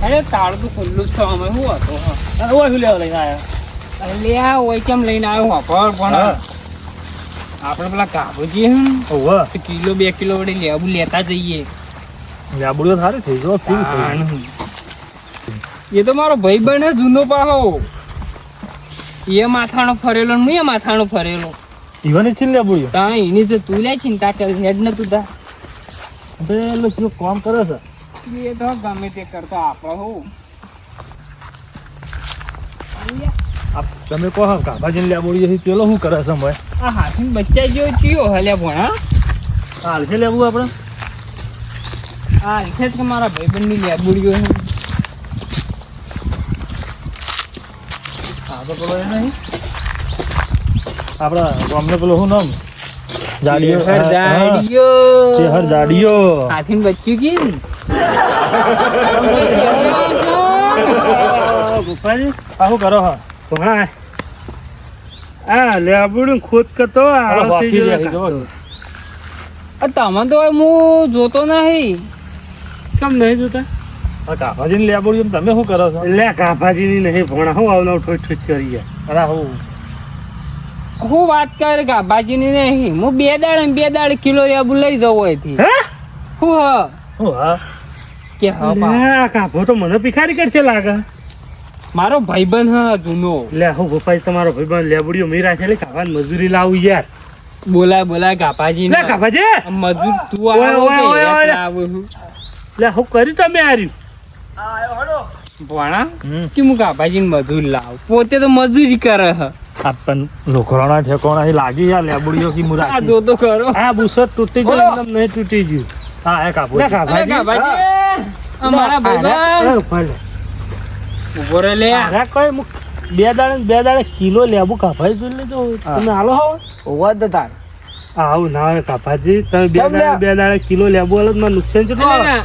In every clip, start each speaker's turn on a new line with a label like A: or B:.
A: અરે તાળું તો ખુલ્લું જ છે અમે શું હતો
B: અરે ઓય શું લેવા લઈને આયા
A: અલ્યા ઓય કેમ લઈને આવ્યો વાપર પણ આપણે પેલા કાબુજી હે ને
B: ઓવા
A: તો કિલો 2 કિલો વડે લેબુ લેતા જઈએ
B: લાબુડો થારે થઈ જો ફૂલ થઈ
A: એ તો મારો ભાઈ બને જૂનો પાહો એ માથાનો ફરેલો ને હું એ માથાનો ફરેલો
B: ઈવન છે લાબુડો
A: તા એની તો તું લે ચિંતા કરે હેડ ન તું તા
B: બે લોકો કામ કરે છે
A: એ તો ગમે તે કરતો આપણો હું
B: આપ તમે કહો કાભાજીને લાબુડી છે પેલો શું કરે છે ભાઈ
A: આ હાથીન બચ્ચા જેવો ચિયો હલ્યા ભણા
B: હાલ છે લેવું આપણે
A: આ છે કે મારા ભાઈબંધની લેબુડીઓ છે
B: હા તો પેલો એ નહીં આપણા ગામનો પેલો શું નામ જાડીઓ હર જાડીઓ
A: હાથીન બચ્ચું કી
B: ગુફાજી આવું કરો હા ભણા આ લેબુડી ખોદ કરતો
A: તમે તો હું જોતો નહીં
B: કેમ નહીં જોતા કાભાજીને લેબુડી તમે શું કરો છો લે કાભાજીની નહીં ભણા હું આવનાર ઠોચ ઠોચ કરી અરે
A: હું વાત કરે ગાભાજીની નહીં હું 2 દાડે કિલો લેબુ લઈ જવું અહીંથી હું
B: હા
A: કે હા
B: કાભો તો મને ભિખારી કરશે લાગે
A: મારો ભાઈબંધ હા જૂનો
B: લે હું ગોપાઈ તમારો ભાઈબંધ લેબુડીઓ મીરા છે લે કાભાને મજૂરી લાવું યાર
A: બોલાય ગાભાજી
B: લે કાભાજી
A: મજૂર તું
B: લે હું કરી તમે આર્યું
A: ભણા કે હું ગાભાજી મજૂર લાવ પોતે તો મજૂરી કરે હ
B: આપણ લોખરાના ઠેકોણા લાગી યાર લેબુડીઓ કી મુરા
A: આ જો તો કરો
B: આ બુસત તૂટી ગયું એકદમ નહીં તૂટી ગયું હા એ કાબુ
A: ગાભાજી અમારા ભાઈબંધ ઉભો રે લે
B: અરે કોઈ બે દાડે કિલો લેબુ કાભાઈ જોઈ લેજો તમે હાલો હો
A: ઓવા દ તાર
B: આવું ના હોય કાભાજી તમે બે દાડે કિલો લેબુ હાલો માં નુકસાન છે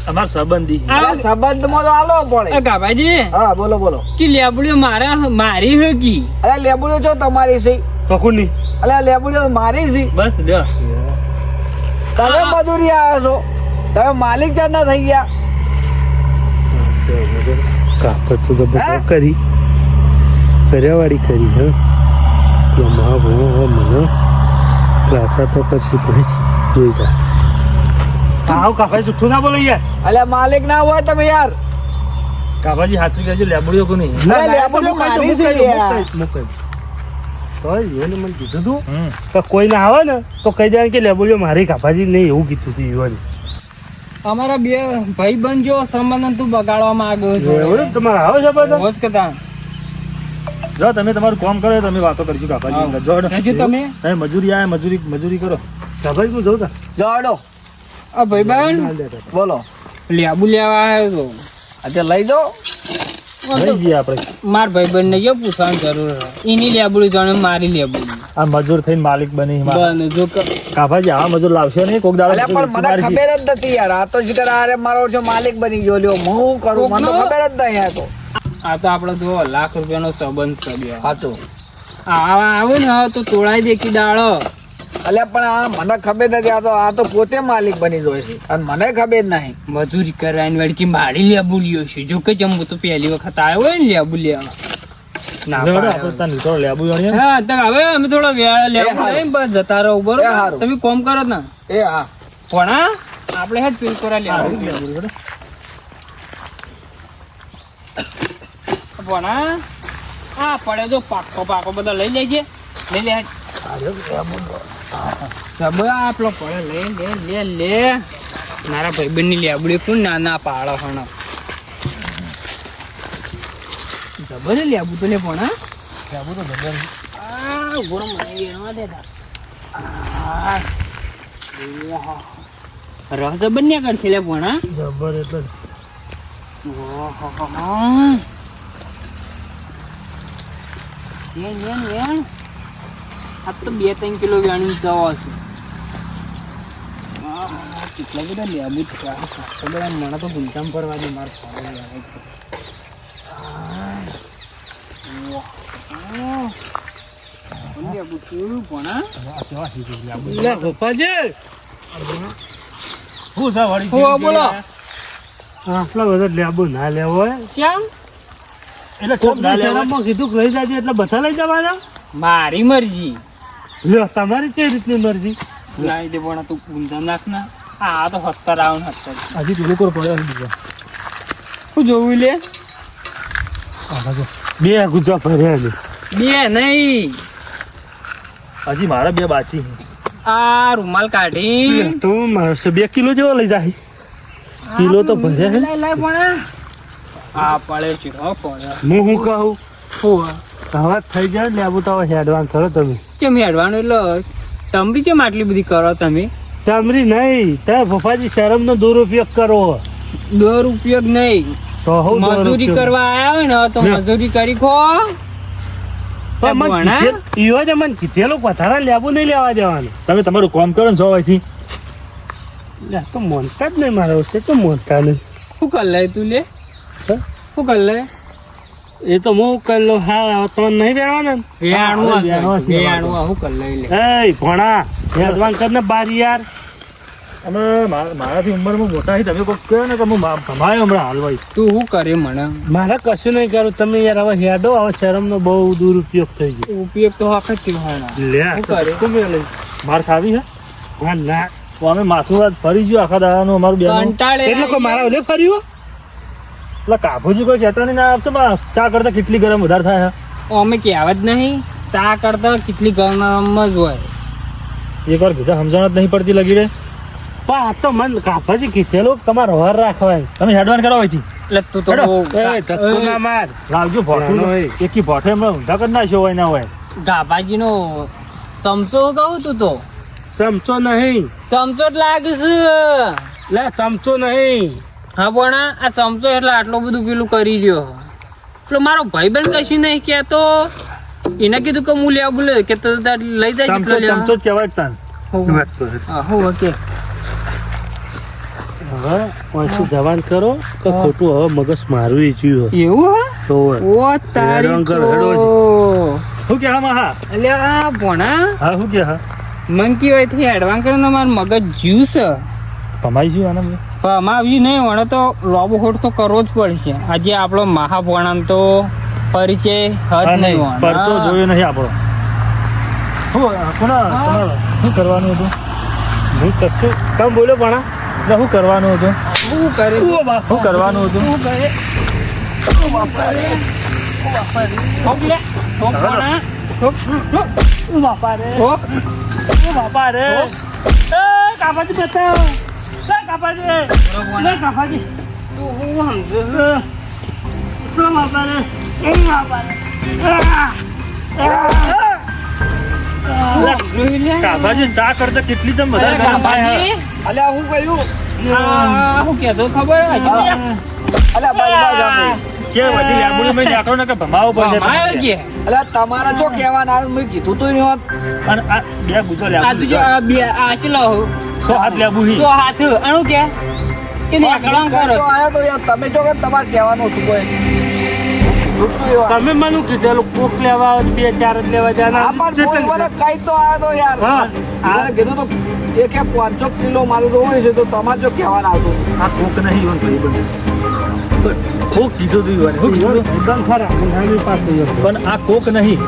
B: અમાર સંબંધી
A: સંબંધમાં તો હાલો પડે ગાભાજી
C: હા બોલો
A: કે લેબુડીઓ મારી હકી
C: અરે લેબુડીઓ જો તમારી છે
B: પકુની
C: અરે લેબુડીઓ મારી છે
B: બસ લ્યો
C: તમે મજૂરી આવ્યા છો તમે માલિક જ ના થઈ ગયા
B: કાપત તો જબર કરી કર્યાવાળી કરી હે મહા ભણો મને ક્લાસા તો પછી ભાઈ જોઈ જા આવ કાભાઈ જુઠ્ઠું ના બોલો યાર
C: અલે માલિક ના હોય તમે યાર
B: કાભાજી સાચું કહેજો લેબુડીઓ કો નહીં
C: અરે લેબુડીઓ મારી છે યાર
B: તો એને મને કીધું તું તો કોઈ ના આવે ને તો કહી દે કે લેબુડીઓ મારી કાભાજી નહીં એવું કીધું હતું યુવાની
A: અમારા બે ભાઈબંધ જો સંબંધ તું બગાડવા માંગો છો
B: એવું તમારે આવે છે બધા
A: મોજ કતા
B: જો તમે તમારું કામ કરો તમે વાતો કરજો કાભાજી જો તમે મજૂરી મજૂરી કરો કાભાજી હું જઉં તા
C: જોડો
A: આ ભાઈબંધ
C: બોલો
A: લેબુ લેવા આવ્યો તો
C: આજે લઈ દો
B: લઈ જઈએ આપણે
A: માર ભાઈબંધ ને જો પૂછવાની જરૂર એની લેબુડી જાણે મારી લેબુડી
B: આ મજૂર થઈને માલિક બની
A: બને જો
B: કાભાજી આ મજૂર લાવશે નહીં કોક દાડો
C: અલે પણ મને ખબર જ નથી યાર આ તો જીગર આરે મારો જો માલિક બની ગયો લ્યો હું કરું મને તો ખબર જ નહીં આ તો
A: આ તો આપણે જો લાખ રૂપિયાનો સંબંધ સડ્યો
C: સાચું
A: આવે ને તો તોડાઈ દે કી દાડો
C: અલે પણ આ મને ખબર નથી આ તો પોતે માલિક બની જાય છે અને મને ખબર નહીં
A: મજૂરી કરવાની વળકી મારી લેબુ લ્યો છે જો કે જમવું તો પહેલી વખત આવ્યો હોય ને લેબુ લેવા હા તો હવે અમે થોડો લેબુ લઈને બસ જતા રહો બરોબર તમે કોમ કરો ને
C: એ હા
A: પણ આપણે હેડ પીલ કરા લેબુ પણ હા પડે જો પાકો બધા લઈ લેજે લઈ લે આપલો પડે લે મારા ભાઈબંધ ની લેબડી કોણ નાના પાડો હણો જબર લેબુ તો લે પણ લેબુ તો જબર ગરમ રસ જબર ને કરશે લે પણ
B: જબર એટલે
A: આ તો 2-3 કિલો વેણી જવા છે કેટલા બધા લેબુ બધા મને તો ગુંજામ ફરવા દે મારે લેબુ કેવું પણ
B: ગોપાજી હું છે વળી
A: બોલો
B: આટલા બધા લેબુ ના લેવો હોય
A: કેમ
B: એટલે કોકના શહેરમાં કીધું કે લઈ જાજે એટલે બધા લઈ જવાના
A: મારી મરજી
B: લ્યો તમારી કઈ રીતની મરજી
A: લાવી દે પણ તું ઊંધા નાખ ના આ તો હત્તર આવ ને હત્તર
B: હજી પેલું કોર પડ્યો બીજા
A: શું જોવું લે
B: બે ગુજા ભર્યા છે
A: બે નહીં
B: હજી મારા બે બાચી
A: આ રૂમાલ કાઢી
B: તો મારે 2 કિલો જેવો લઈ જાય કિલો તો ભર્યા છે
A: લાય લાય પણ આ પડે છે હો પડે
B: હું કહું
A: ફોર
B: હવે થઈ જાય ને લેબુ તો હવે એડવાન્સ કરો તમે
A: કેમ હેડવાનું એટલે તમે કેમ આટલી બધી કરો તમે
B: તમારી નહીં તારે પપ્પાજી શરમનો દુરુપયોગ કરો
A: દોર ઉપયોગ નહીં
B: તો હું
A: મજૂરી કરવા આયા હોય ને તો મજૂરી કરી ખો
B: મને કીધેલું વધારે લેબુ નહીં લેવા જવાનું
D: તમે તમારું કામ કરો ને 6 વાગ્યાથી
B: તો મોનતા જ નહીં મારા વચ્ચે તો મોનતા નહીં
A: શું કર લે તું લે
B: હે?
A: શું કર લે
B: એ તો હું કરી લઉં હા તો નહીં બેવાનું
A: વેણવા શું કર લે લે
B: એ ભણા એડવાન્સ કરીને બારી યાર
D: અમે મારાથી ઉંમરમાં મોટા છે તમે કોઈક કહો ને કે હું ભમાય હમણાં હાલવાય
A: તું શું કરે મને
B: મારે કશું નહીં કરું તમે યાર હવે હેડો હવે શરમનો બહુ દુરુપયોગ થઈ ગયો
A: ઉપયોગ તો હક જ થયો
B: લે
A: શું કરે?
B: તમે લઈ
D: માર ખાવી છે
B: હા ના
D: તો અમે માથું આજ ફરી ગયું આખા દાડાનું અમારું બેન
A: કંટાળે
B: એટલે કોઈ મારા ઓલે ફર્યું
D: એટલે કાભુજી કોઈ કહેતા નહીં ના આપશે ચા કરતા કેટલી ગરમ વધારે થાય
A: અમે કહેવત નહીં ચા કરતા કેટલી ગરમ જ હોય
D: એક વાર કીધા સમજણ જ નહીં પડતી લગી રે
B: પણ આ તો મન કાપાજી કીધેલું તમારે વાર રાખવાય
D: તમે હેડવાન કરો અહીંથી
A: એટલે તું તો
D: હેડો.
A: બહુ
B: એ ધક્કો ના માર
D: લાવજો ભોઠું
B: નાનો હોય.
D: એકી ભોઠે હમણાં ઊંધા કરી નાખ્યો હોય ના હોય
A: ગાભાજીનો ચમચો કહું તું તો
B: ચમચો નહીં
A: ચમચો જ લાગે છે
B: લે ચમચો નહીં
A: હા પણ આ ચમચો એટલે આટલું બધું પેલું કરી રહ્યો એટલે મારો ભાઈબંધ કશું નહીં કહેતો એને કીધું કે હું લેવા બોલે કે તો તાર લઈ જાય
D: ચમચો
A: કેટલો લેવા?
D: ચમચો જ કહેવાય તાન
A: હા, હો ઓકે
B: હવે ઓછી જવાન કરો કે ખોટું હવે મગજ મારવું જોયું
A: એવું હા
B: તો
A: ઓ તારી
B: હેરાન કરો,
A: તો.
D: શું કે હા હા
A: એટલે આ ભણા
D: હા શું કે હા
A: મન કહેવાય થી એડવાન્સ કરીને મારું મગજ જ્યુ છે
D: ભમાઈ ગયું આના
A: પણ આમાં આવી નહીં વણે તો લોબો ખોટ તો કરવો જ પડશે આજે આપણો મહાપોણાનો તો પરિચય હદ નહીં વણે.
D: પરચો જોયો નહીં આપણો શું કરવાનું હતું
B: હું કશું તમે બોલો પણ
D: એટલે શું કરવાનું હતું
A: શું કરે
D: શું કરવાનું હતું
A: શું કરે ઠોક લે ઠોક ભણા ઠોક
B: બાપા રે
A: ઠોક
B: બાપા રે એ કાપાજી બતાવ લે કાપાજી લે કાપાજી
A: તું હું સમજુ
B: લે બાપા રે એ બાપા રે
D: કાભાજી ચા કરતા કેટલી ચમ વધારે ગરમ થાય હે?
C: અલ્યા હું કહ્યું
A: શું કેતો ખબર હજી
C: અલ્યા ભાઈ આમે.
D: કે બધી લેબુડીમાં નાખો ને કે ભમાવો પડશે
A: માયો
D: તમારે.
A: કે
C: અલ્યા તમારે જો કહેવાના આવે, મેં કીધું તું નહીં હોત.
D: અને આ બે ગુજો
A: આ
D: લેબુ
A: તુજો આ બે આ ચલો
D: 100 હાથ લેબુ હી
A: તો હાથ અણુ કે નીકળવા કરો
C: તો આયો તો યાર તમે જો કે તમારે કહેવાનું હતું કોઈ છૂટતું એવા.
B: તમે મને કીધેલું કોક લેવા આવે 2-4 જ લેવા
C: આ
B: જાના
C: પણ કોઈ મને કઈ તો આયો તો યાર
B: હા.
C: મને કીધું તો એ કે 500 કિલો મારું તો હોય છે તો તમારે જો કહેવાના આવતું
D: આ કોક નહીં હોય ભાઈ બંધ કોક કીધું તું યાર શું કીધું
B: એકદમ ખરા નાની પાસે
D: પણ આ કોક નહીં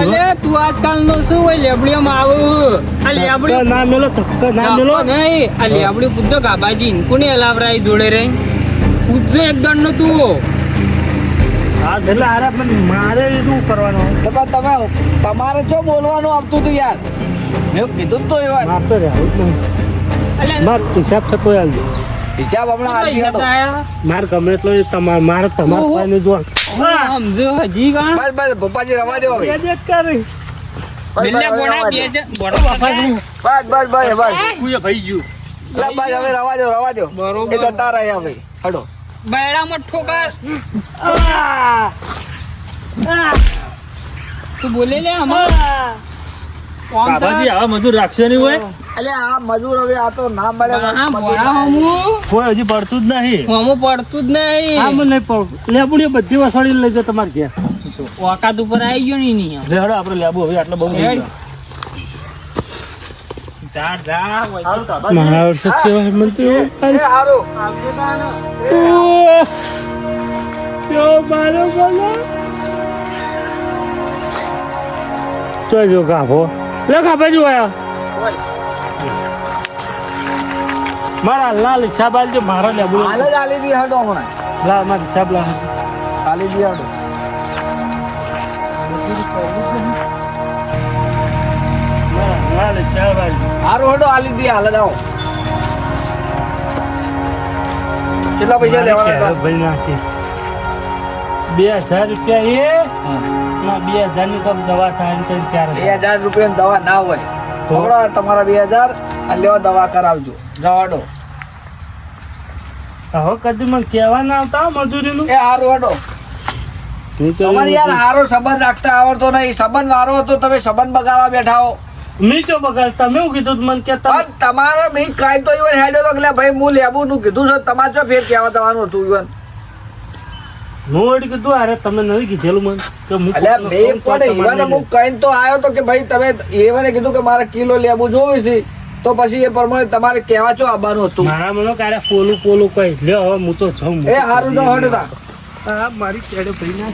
A: અલે તું આજકાલ નો શું હોય લેબડીઓમાં આવું આ લેબડી
B: ના મેલો ધક્કા ના મેલો
A: નહીં આ લેબડી પૂછજો ગાબાજી કોની હલાવરાઈ જોડે રે પૂછજો એક દંડ નો તું
B: હા એટલે આરા પણ મારે શું કરવાનું
C: તો પણ તમે તમારે જો બોલવાનું આવતું હતું યાર મેં કીધું જ તો એવા
B: માર તો રહેવું જ નહીં
A: અલે
B: માર હિસાબ થતો આવજો
C: હિસાબ હમણાં હાલી હતો
B: માર ગમે એટલો મારે તમારા
A: ઓહો.
B: પાસેનું જોવા
A: સમજો હજી કાં
C: બસ બસ પપ્પાજી રવા દો હવે.
B: બે જ કરી
C: બસ,
A: બિલ્લા
C: બસ,
A: બોડા
C: રવા
A: બે
C: દો.
A: જ બોડા બાપાજી
C: બસ બસ બસ બસ
D: કુએ ભાઈ ગયું
C: લા બસ હવે રવા દો
A: બરોબર.
C: એ જતા રહ્યા ભાઈ હડો
A: બૈડામાં ઠોકર તું બોલે લે અમાર કોમ
D: કાભાજી આવા મજૂર રાખશે નહીં હોય
C: અલે આ મજૂર હવે આ તો ના મળે
A: હા બોડા હમું
D: કોઈ હજી પડતું જ નહીં
A: હમું પડતું જ નહીં
B: હા મને નહીં પડતું લેબુડી બધી વસાડી લઈ જાઓ તમારે ઘેર
A: ઓકાત ઉપર આવી ગયો ને એની
D: લે હડો આપણે લેબુ હવે આટલો બહુ થઈ
A: હેડ.
D: ગયો.
A: ચાર જા હોય.
D: સારું શાબાશ.
B: મારા વર્ષે સેવા મને તો એવું
C: એ હારું.
A: આવજો તાને.
B: મારો બોલો જો ગાભો લે ગાભે જો આયા મારા લાલ હિસાબ આલજો મારા લેબુ
C: હાલ જ આલી દી હડો હમણાં.
B: લા મારા હિસાબ લા
C: આલી દી હડો.
B: લાલ હિસાબ આલજો
C: હારું હડો આલી દી હાલ જ આવો. કેટલા પૈસા લેવાના હતા?
B: ભાઈ નાખી 2000 રૂપિયા એ ના 2000 ની તો દવા થાય ને 4000
C: 2000 રૂપિયાની દવા ના હોય. પકડો તમારા 2000 અને લેવા દવા કરાવજો. જવાડો.
B: હવે કદી મને કહેવા ના આવતા મજૂરીનું
C: એ હારું હડો. તમારે યાર હારો સંબંધ રાખતા આવડતો નહીં. સંબંધ વારો હતો તમે સંબંધ બગાડવા બેઠા હો.
B: નીચો બગાડ તમે એવું કીધું મને કે તમે
C: પણ તમારે મેં કઈ તો ઈવન હેડ્યો તો કે ભાઈ હું લેબુ નું કીધું છે. તમારે જો ફેર કહેવા જવાનું હતું ઈવન.
B: હું વળી કીધું અરે તમે નહીં કીધેલું મને કે હું
C: એટલે મેં પણ ઈવન હું કઈ તો આવ્યો તો કે ભાઈ તમે ઈવને કીધું કે મારે કિલો લેબુ જોવું છે તો પછી એ પ્રમાણે તમારે કહેવા છો આવવાનું હતું.
B: મારા મને ક્યારે પોલું પોલું કઈ લ્યો હવે હું તો જાઉં
C: એ હારું તો હડતા.
B: હા મારી કેડે ભાઈ ના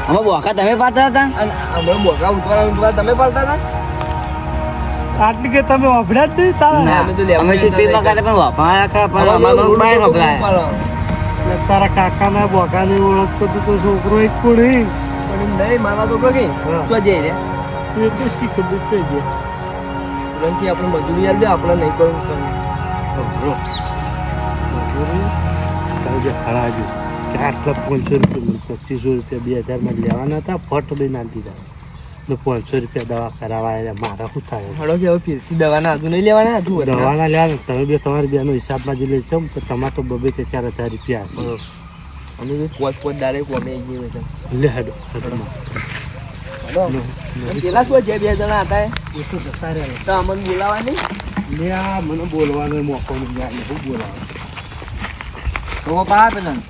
C: અમે બોકા તમે પાડતા હતા અને અમે બોકા ઉઠવા તમે પાડતા હતા.
B: આટલી કે તમે વાપર્યા જ નહીં તારા
C: અમે સિત્તેર વખતે પણ વાપરાયા ખરા પણ અમારું બાય વપરાયા.
B: એટલે તારા કાકા ના બોકા ની ઓળખતો તું તો છોકરો એક કોણ
C: પણ નહીં મારા તો કઈ ચો જઈ રે
B: એ તો શીખ દુખે છે
C: રંગથી આપણે મજૂરી આલ દે આપણે નહીં કરવું
B: હરાજો કે આટલા 500 રૂપિયા 2500 રૂપિયા 2000 માં લેવાના હતા ફટ દઈ ના દીધા ને 500 રૂપિયા દવા કરાવવા મારા શું થાય
C: હડો કે હવે ફીરથી દવાના હજુ નહીં લેવાના હજુ
B: દવાના લેવાના તમે બે તમારી બેનો હિસાબમાં જે લે છો તો તમારે તો 2-4 હજાર રૂપિયા
C: અમે બી પોત દારે કોમે ગઈ છે.
B: લે હેડો
C: પેલા શું જે 2 જણા હતા
B: એ તો જતા રહ્યા
C: તો અમને બોલાવાની
B: લે આ મને બોલવાનો મોકો નહીં યાર હું બોલાવું
C: તો પા પેલા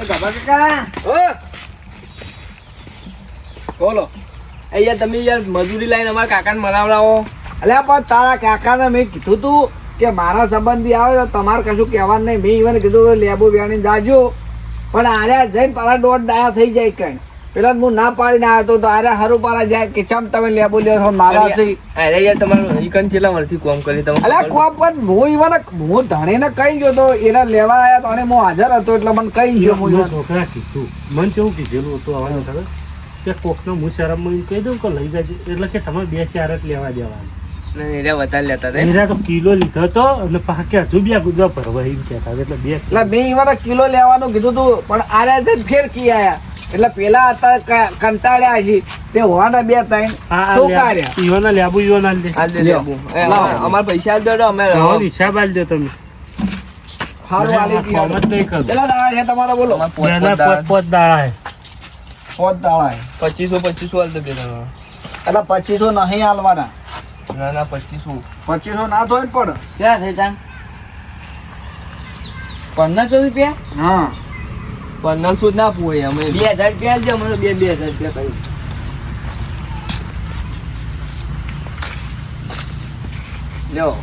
C: એ ગબા કાકા ઓ બોલો અહીંયા તમે યાર મજૂરી લાઈને અમારા કાકાને મરાવડાવો. અલ્યા પણ તારા કાકાને મેં કીધું તું કે મારા સંબંધી આવે તો તમારે કશું કહેવાનું નહીં. મેં ઈવન કીધું લેબુ વ્યાણી જાજો પણ આર્યા જઈને પાછા દોઢ ડાયા થઈ જાય કઈ. પેલા હું ના પાડીને આવ્યો તો આર્યા હારું પાડા જાય કે ચમ તમે લેબુ લ્યો છો મારા છે.
E: અરે યાર તમારું ઈકન કેટલા વર્ષથી કોમ કરી તમે
C: અલ્યા કોમ પણ હું ઈવન હું ધણીને કહી ગયો તો એના લેવા આવ્યા તો અને હું હાજર હતો એટલે મને કહી ગયો હું ઈવન.
B: છોકરા કીધું મને કેવું કીધેલું હતું આવવાનું ખબર કે કોકનો હું શરમમાં એમ કહી દઉં કે લઈ જાજો એટલે કે તમારે 2-4 જ લેવા દેવાનું
E: એરા વધારે લેતા હતા
B: એરા તો કિલો લીધો તો અને પાકે હજુ બી આ ગુજવા ભરવા એમ કહેતા એટલે 2
C: એટલે મેં ઈવન કિલો લેવાનું કીધું તું પણ આર્યા જઈને ફેર કી આયા એટલે પેલા હતા કંટાળ્યા છે તે હોવાના 2-3 તો કાર્યા
B: ઈવાના લેબુ ઈવાના લે
E: આ દે લેબુ અમાર પૈસા આલ દો અમે
B: હા હિસાબ આલ દો તમે
C: હારું આલી દી
B: કોમ જ નહીં કરું
C: કેટલા દાડા છે તમારા બોલો
B: પોત પોત દાડા હે
C: 5 દાડા
E: 2500 આલ દો બે જણા.
C: એટલે 2500 નહીં આલવાના.
E: ના ના 2500
C: 2500 ના થાય પણ
E: ક્યાં થઈ તાન 1500 રૂપિયા
C: હા
E: 1500 ના પોય અમે 2000 રૂપિયા આલજો અમે 2000 રૂપિયા કરી
C: લ્યો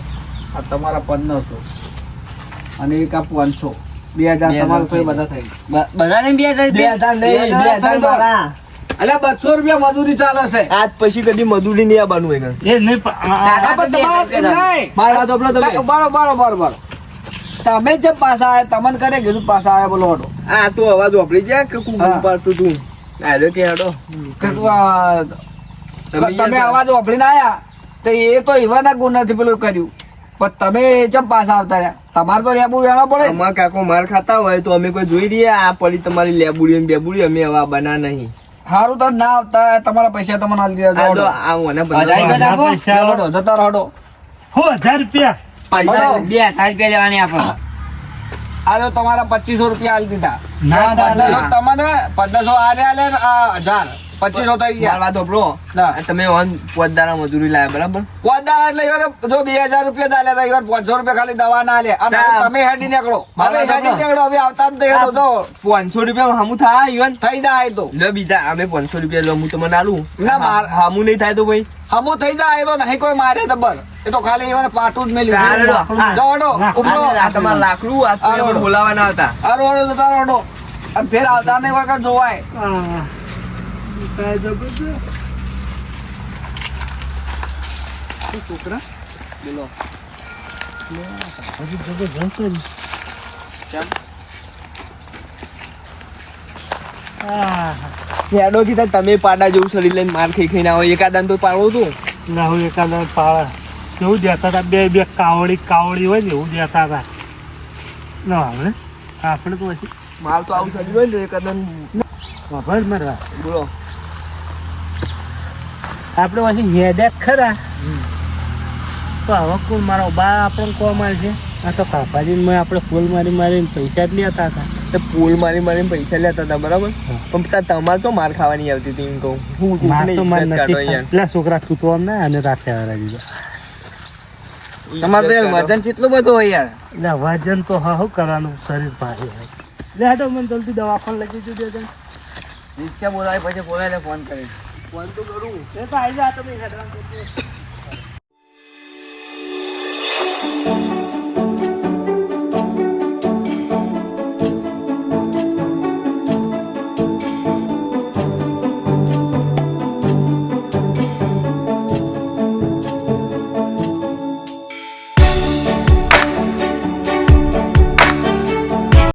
C: આ તમારા 1500 અને એક આ 500 2000 તમારું થઈ બધા થઈ
E: બધાને 2000 નહીં 2000 મારા
C: અલ્યા 200 રૂપિયા મજૂરી ચાલે છે.
E: આજ પછી કદી મજૂરી નહીં આવવાનું હોય
B: એ નહીં
C: કાકા પણ તમારા એમ નહીં.
E: મારા તો આપણો તમે
C: બરોબર તમે જે પાછા આયા તમને કરે કીધું પાછા આયા બોલો હડો
E: આ તો અવાજ વાપરી જાય કે કુકુ
C: હા.
E: પાડતું તું આજો કે હડો
C: કે તું તમે અવાજ વાપરીને આયા તો એ તો એવાના ગુણ નથી પેલું કર્યું પણ તમે જેમ પાછા આવતા રહ્યા તમારે તો લેબુ વેણો પડે.
E: અમાર કાકો માર ખાતા હોય તો અમે કોઈ જોઈ રહીએ આ પડી તમારી લેબુડી ને બેબુડી અમે હવા બના નહીં
C: સારું તો ના આવતા તમારા પૈસા તમને હાલ દીધા
E: આ જો
C: જાઓ.
E: આ મને
C: હજાર રૂપિયા આપો. હડો, જતા રહો, હડો.
B: 1000 રૂપિયા
C: હડો. આ તમારા 2500 રૂપિયા હાલ દીધા
B: ના, ના,
C: 1500 તમને 1500 આરે આલે ને આ 1000 2500 થઈ ગયા
E: મારા ધોબળો
C: ના.
E: તમે ઓન પોતદારા મજૂરી લાયા બરાબર
C: પોતદાર એટલે ઈવોને જો 2000 રૂપિયા ના લેતા ઈવોને 500 રૂપિયા ખાલી દવા ના લે અને
E: ના.
C: તમે હેડી નીકળો હવે
E: મારા
C: હેડી નીકળો હવે આવતા જ નહીં તો
E: 500 રૂપિયા હમું થાય ઈવન
C: થઈ જાય તો
E: લે બીજા અમે 500 રૂપિયા લો હું તમને આલું
C: ના,
E: હમું નહીં થાય તો ભાઈ
C: હમું થઈ જાય તો નહીં કોઈ મારે જબર એ તો ખાલી ઈવોને પાટું જ મેલ્યું
E: તારે લો.
C: દોડો ઉપડો
E: આ તમારે લાકડું આ તો એમને બોલાવા ના આવતા
C: અરોડો તો તારોડો અને ફેર આવતા નહીં વખત જોવાય
E: છોકરા બોલો હેડો થી તમે પાડા જેવું શરીર લઈને માર ખાઈ ખાઈને આવો એકાદાન તો પાડો તું
B: રાહુલ એકાદા પાળા કેવું દેતા હતા બે બે કાવડી હોય ને એવું દેતા હતા ના આપણે તો પછી
E: માર તો આવું શરીર હોય ને એકાદાન
B: ખબર મારા
E: બોલો
B: આપણે પછી હેડેક ખરા તો હવે કોણ મારો બા આપણને કોમ આવે છે આ તો કાપાજીને આપણે ફૂલ મારીને પૈસા જ લેતા હતા
E: તો પોલ મારીને પૈસા લેતા હતા બરાબર પણ તમારે તો માર ખાવાની આવતી હતી એમ કહું હું
B: માર તો માર
E: ઇજ્જત
B: નથી
E: કાઢો
B: ખાતા.
E: યાર
B: પેલા છોકરા છૂટવા ને અને રાખે વાળા દીધા
C: તમારે તો યાર વજન કેટલું બધું હોય યાર
B: એટલે વજન તો હા શું કરવાનું શરીર ભારે હોય લે હાડો મને જલ્દી દવાખાને લઈ જજો દે
C: રિક્ષા બોલાવે પછી બોલાય ફોન કરે
E: ફોન તો કરું
B: એ તો આવી જા તમે હેડવાન કરજો